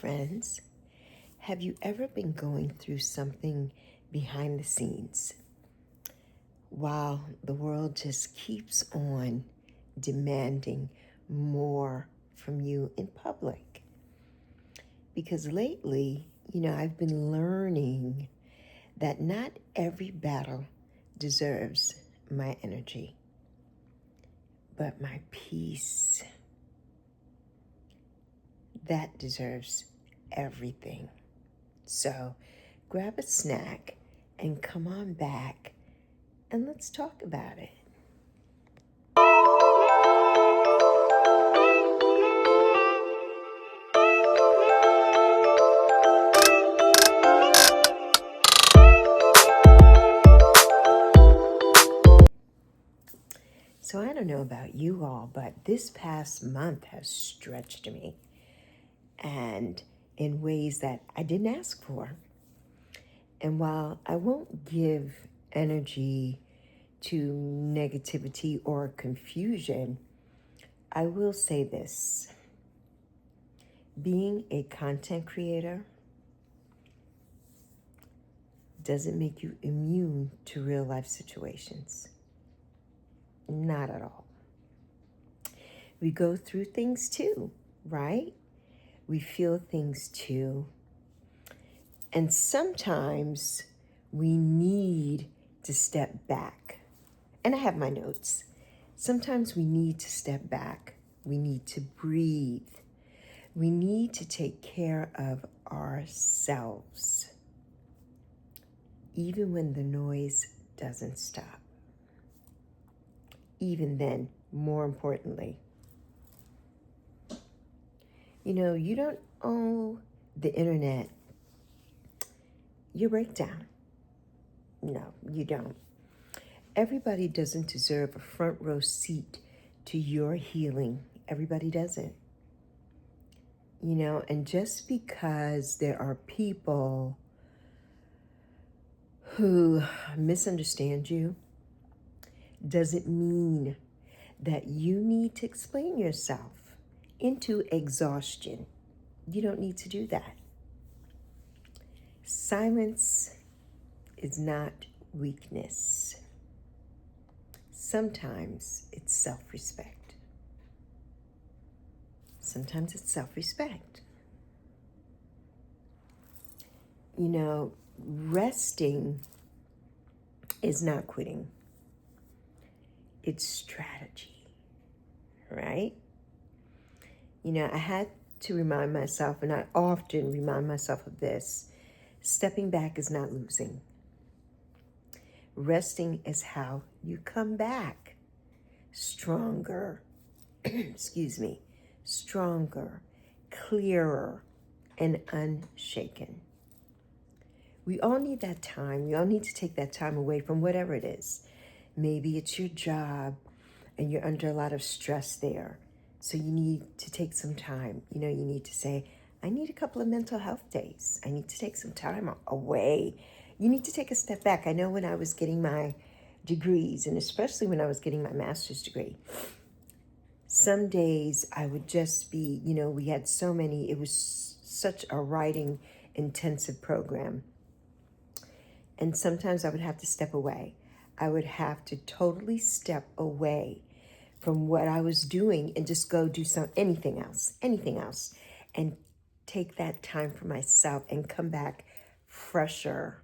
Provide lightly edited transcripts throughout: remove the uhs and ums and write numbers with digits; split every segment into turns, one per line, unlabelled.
friends. Have you ever been going through something behind the scenes while the world just keeps on demanding more from you in public? Because lately, I've been learning that not every battle deserves my energy, but my peace. That deserves everything. So grab a snack and come on back and let's talk about it. So I don't know about you all, but this past month has stretched me, and in ways that I didn't ask for. And while I won't give energy to negativity or confusion, I will say this. Being a content creator doesn't make you immune to real life situations. Not at all. We go through things too, right? We feel things too. And sometimes we need to step back. And I have my notes. Sometimes we need to step back. We need to breathe. We need to take care of ourselves, even when the noise doesn't stop. Even then, more importantly, you don't owe the internet your breakdown. No, you don't. Everybody doesn't deserve a front row seat to your healing. Everybody doesn't. And just because there are people who misunderstand you doesn't mean that you need to explain yourself into exhaustion. You don't need to do that. Silence is not weakness. Sometimes it's self-respect. Sometimes it's self-respect. Resting is not quitting. It's strategy, right? I had to remind myself, and I often remind myself of this, stepping back is not losing. Resting is how you come back stronger, stronger, clearer, and unshaken. We all need that time. We all need to take that time away from whatever it is. Maybe it's your job and you're under a lot of stress there. So you need to take some time. You need to say, I need a couple of mental health days. I need to take some time away. You need to take a step back. I know when I was getting my degrees, and especially when I was getting my master's degree, some days I would just be, we had so many, it was such a writing intensive program. And sometimes I would have to step away. I would have to totally step away from what I was doing and just go do anything else, and take that time for myself and come back fresher,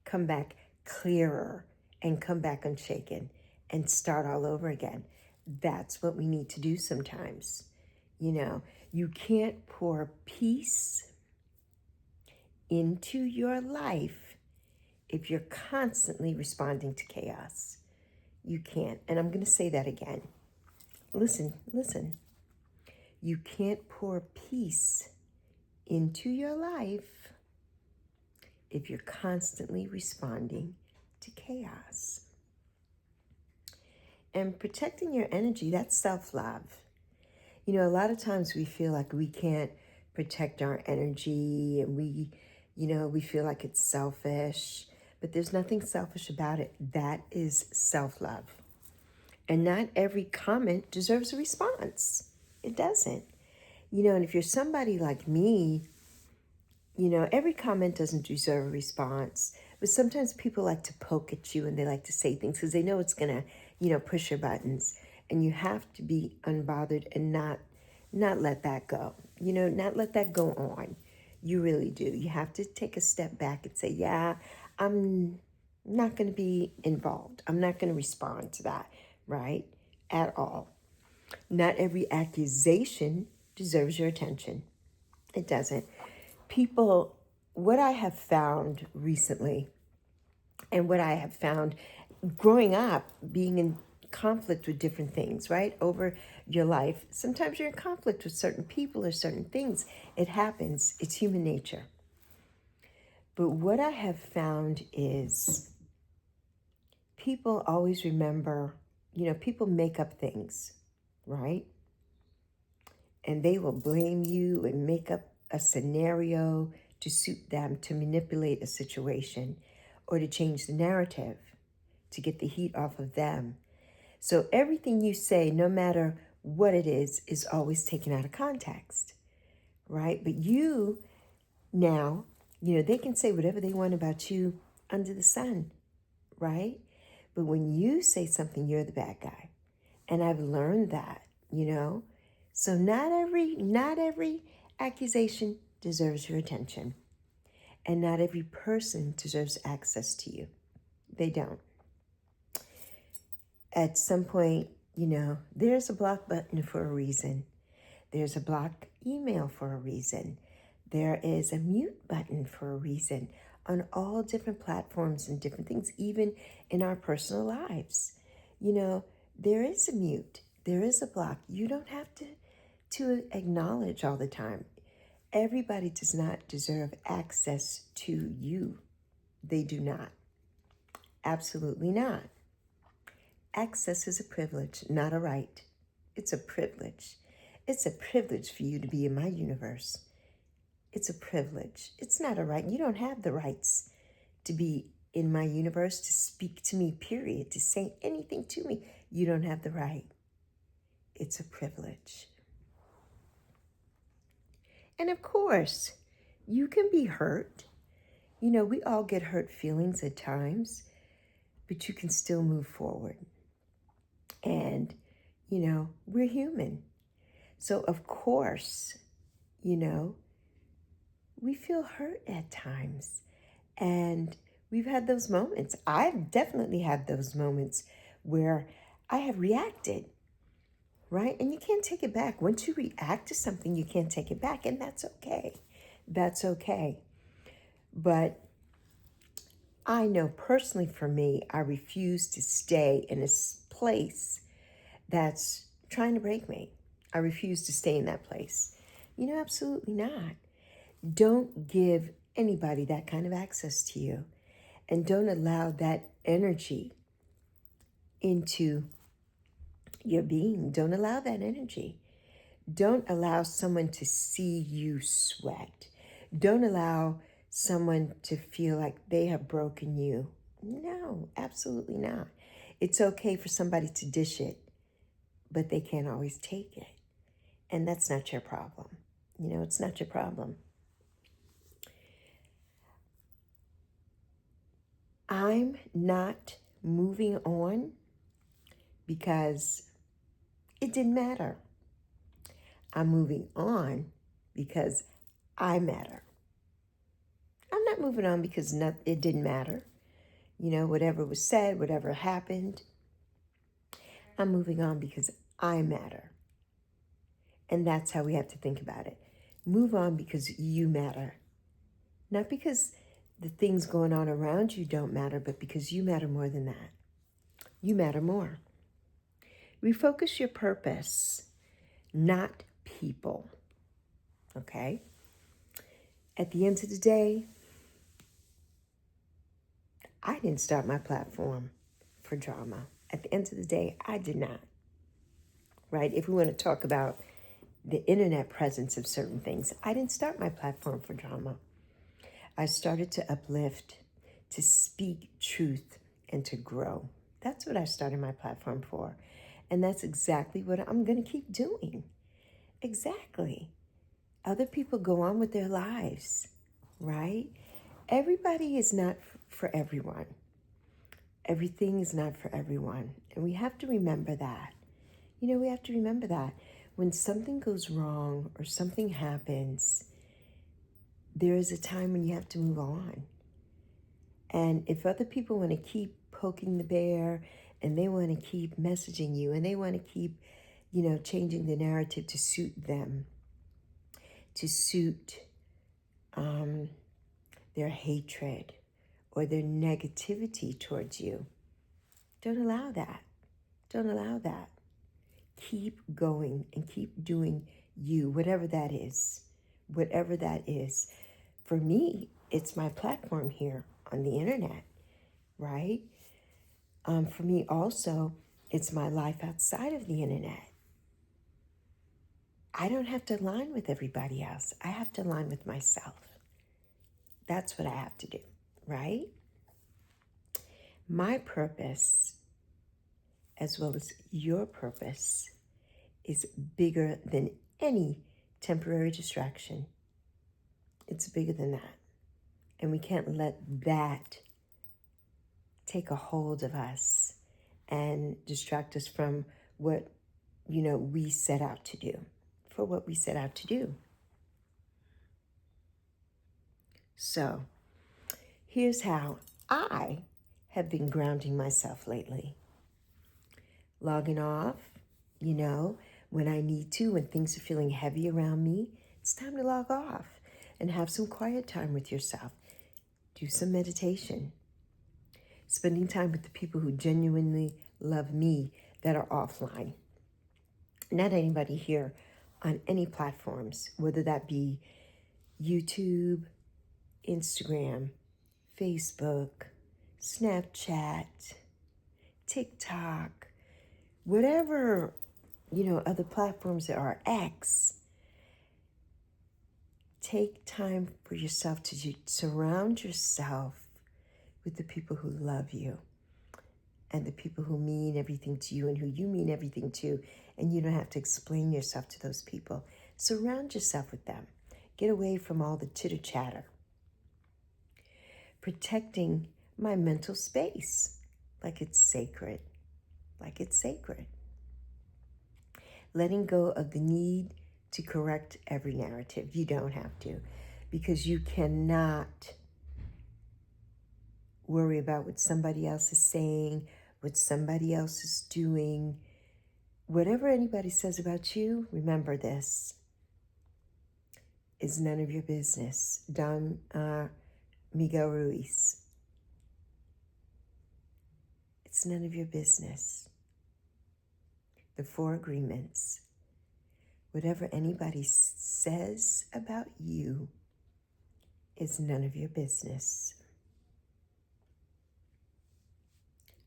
come back clearer, and come back unshaken and start all over again. That's what we need to do sometimes. You can't pour peace into your life if you're constantly responding to chaos. You can't. And I'm going to say that again. Listen. You can't pour peace into your life if you're constantly responding to chaos. And protecting your energy, that's self-love. A lot of times we feel like we can't protect our energy, and we feel like it's selfish, but there's nothing selfish about it. That is self-love. And not every comment deserves a response. It doesn't. And if you're somebody like me You know, every comment doesn't deserve a response, but sometimes people like to poke at you and they like to say things because they know it's going to, push your buttons. And you have to be unbothered and not let that go. Not let that go on. You really do. You have to take a step back and say, yeah, I'm not going to be involved. I'm not going to respond to that, right? At all. Not every accusation deserves your attention. It doesn't. People, what I have found recently, and what I have found growing up, being in conflict with different things, right? Over your life, sometimes you're in conflict with certain people or certain things. It happens. It's human nature. But what I have found is people always remember, people make up things, right? And they will blame you and make up a scenario to suit them, to manipulate a situation, or to change the narrative, to get the heat off of them. So everything you say, no matter what it is always taken out of context, right? But you now, they can say whatever they want about you under the sun, right? But when you say something, you're the bad guy. And I've learned that, So not every accusation deserves your attention. And not every person deserves access to you. They don't. At some point, there's a block button for a reason. There's a block email for a reason. There is a mute button for a reason on all different platforms and different things, even in our personal lives. There is a mute. There is a block. You don't have to acknowledge all the time. Everybody does not deserve access to you. They do not. Absolutely not. Access is a privilege, not a right. It's a privilege. It's a privilege for you to be in my universe. It's a privilege. It's not a right. You don't have the rights to be in my universe, to speak to me, period, to say anything to me. You don't have the right. It's a privilege. And of course, you can be hurt. We all get hurt feelings at times, but you can still move forward. And, we're human. So, of course, we feel hurt at times. And we've had those moments. I've definitely had those moments where I have reacted, right? And you can't take it back. Once you react to something, you can't take it back. And that's okay. That's okay. But I know personally for me, I refuse to stay in a place that's trying to break me. I refuse to stay in that place. Absolutely not. Don't give anybody that kind of access to you. And don't allow that energy into your being. Don't allow that energy. Don't allow someone to see you sweat. Don't allow someone to feel like they have broken you. No, absolutely not. It's okay for somebody to dish it, but they can't always take it. And that's not your problem. It's not your problem. I'm not moving on because it didn't matter. I'm moving on because I matter. I'm not moving on because it didn't matter. Whatever was said, whatever happened, I'm moving on because I matter. And that's how we have to think about it. Move on because you matter. Not because the things going on around you don't matter, but because you matter more than that. You matter more. Refocus your purpose, not people. Okay? At the end of the day, I didn't start my platform for drama. At the end of the day, I did not. Right? If we want to talk about the internet presence of certain things, I didn't start my platform for drama. I started to uplift, to speak truth, and to grow. That's what I started my platform for. And that's exactly what I'm going to keep doing. Exactly. Other people go on with their lives. right? Everybody is not for everyone. Everything is not for everyone. And we have to remember that. We have to remember that. When something goes wrong or something happens, there is a time when you have to move on. And if other people want to keep poking the bear and they want to keep messaging you and they want to keep, changing the narrative to suit them, to suit their hatred or their negativity towards you, don't allow that. Don't allow that. Keep going and keep doing you, whatever that is. Whatever that is. For me, it's my platform here on the internet, right? For me also, it's my life outside of the internet. I don't have to align with everybody else. I have to align with myself. That's what I have to do, right? My purpose, as well as your purpose, is bigger than any temporary distraction. It's bigger than that. And we can't let that take a hold of us and distract us from what, we set out to do, for what we set out to do. So here's how I have been grounding myself lately. Logging off, when I need to, when things are feeling heavy around me, it's time to log off and have some quiet time with yourself. Do some meditation. Spending time with the people who genuinely love me that are offline. Not anybody here on any platforms, whether that be YouTube, Instagram, Facebook, Snapchat, TikTok, whatever, other platforms there are, X. Take time for yourself to surround yourself with the people who love you and the people who mean everything to you and who you mean everything to, and you don't have to explain yourself to those people. Surround yourself with them. Get away from all the chitter-chatter. Protecting my mental space like it's sacred. Like it's sacred. Letting go of the need to correct every narrative. You don't have to, because you cannot worry about what somebody else is saying, what somebody else is doing. Whatever anybody says about you, remember this, is none of your business. Don Miguel Ruiz. It's none of your business. The 4 agreements. Whatever anybody says about you is none of your business.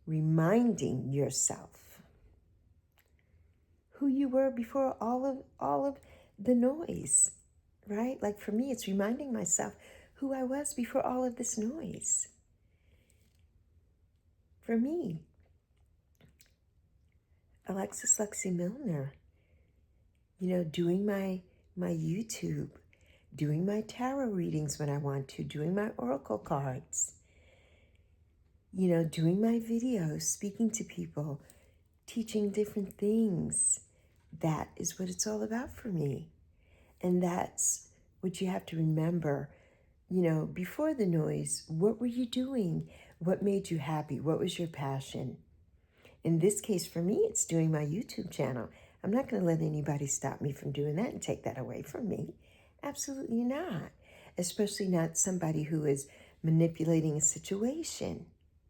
Reminding yourself who you were before all of the noise, right? Like for me, it's reminding myself who I was before all of this noise. For me, Alexis Lexi Milner, doing my YouTube, doing my tarot readings when I want to, doing my oracle cards, doing my videos, speaking to people, teaching different things. That is what it's all about for me. And that's what you have to remember, before the noise. What were you doing? What made you happy? What was your passion? In this case, for me, it's doing my YouTube channel. I'm not going to let anybody stop me from doing that and take that away from me. Absolutely not. Especially not somebody who is manipulating a situation.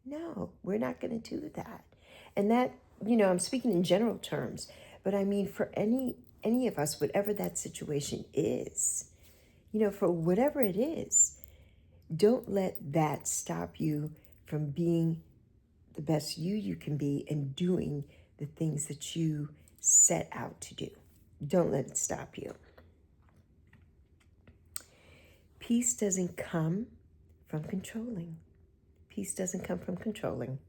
No, we're not going to do that. And that, I'm speaking in general terms, but I mean for any of us, whatever that situation is, for whatever it is, don't let that stop you from being the best you can be and doing the things that you set out to do. Don't let it stop you. Peace doesn't come from controlling. Peace doesn't come from controlling.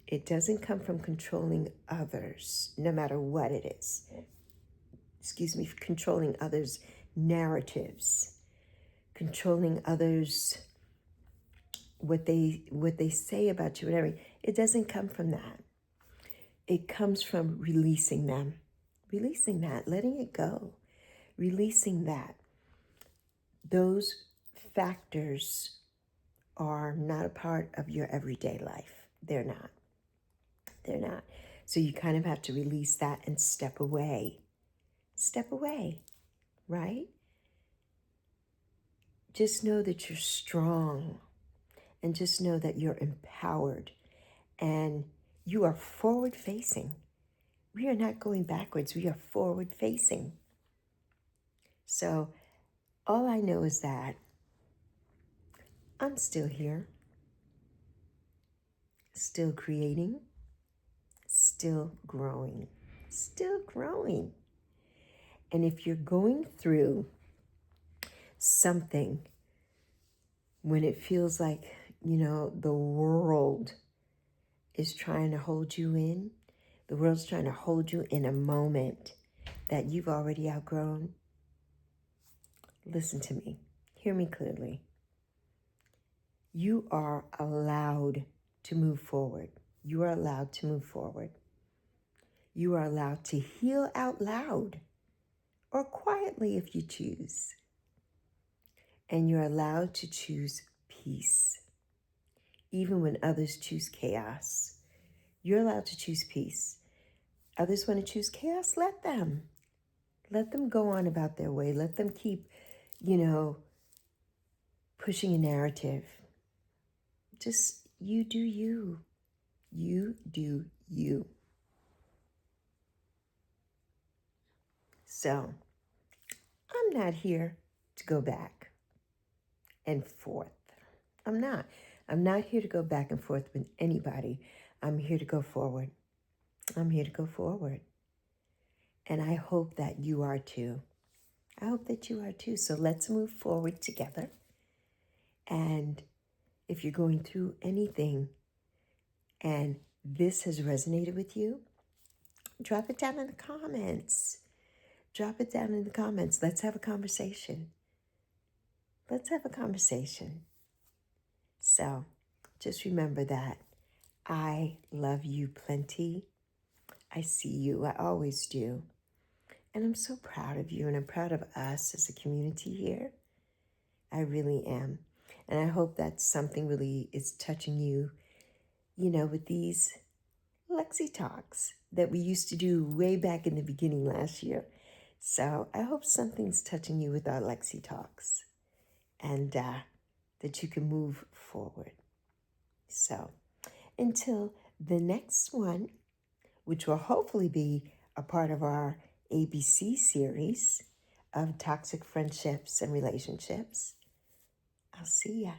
It doesn't come from controlling others, no matter what it is. Controlling others' narratives. controlling others, what they say about you and everything. It doesn't come from that. It comes from releasing them. Releasing that, letting it go. Releasing that. Those factors are not a part of your everyday life. They're not. They're not. So you kind of have to release that and step away. Step away, right? Just know that you're strong, and just know that you're empowered, and you are forward facing. We are not going backwards. We are forward facing. So all I know is that I'm still here, still creating, still growing, still growing. And if you're going through something when it feels like, the world is trying to hold you in, the world's trying to hold you in a moment that you've already outgrown, listen to me. Hear me clearly. You are allowed to move forward. You are allowed to move forward. You are allowed to heal out loud or quietly if you choose. And you're allowed to choose peace. Even when others choose chaos, you're allowed to choose peace. Others want to choose chaos, let them. Let them go on about their way. Let them keep, pushing a narrative. Just you do you. You do you. So, I'm not here to go back and forth. I'm not. I'm not here to go back and forth with anybody. I'm here to go forward. I'm here to go forward. And I hope that you are too. I hope that you are too. So let's move forward together. And if you're going through anything and this has resonated with you, drop it down in the comments. Drop it down in the comments. Let's have a conversation. Let's have a conversation. So just remember that I love you plenty. I see you. I always do. And I'm so proud of you, and I'm proud of us as a community here. I really am. And I hope that something really is touching you, with these Lexi Talks that we used to do way back in the beginning last year. So I hope something's touching you with our Lexi Talks, and that you can move forward. So until the next one, which will hopefully be a part of our ABC series of toxic friendships and relationships, I'll see ya.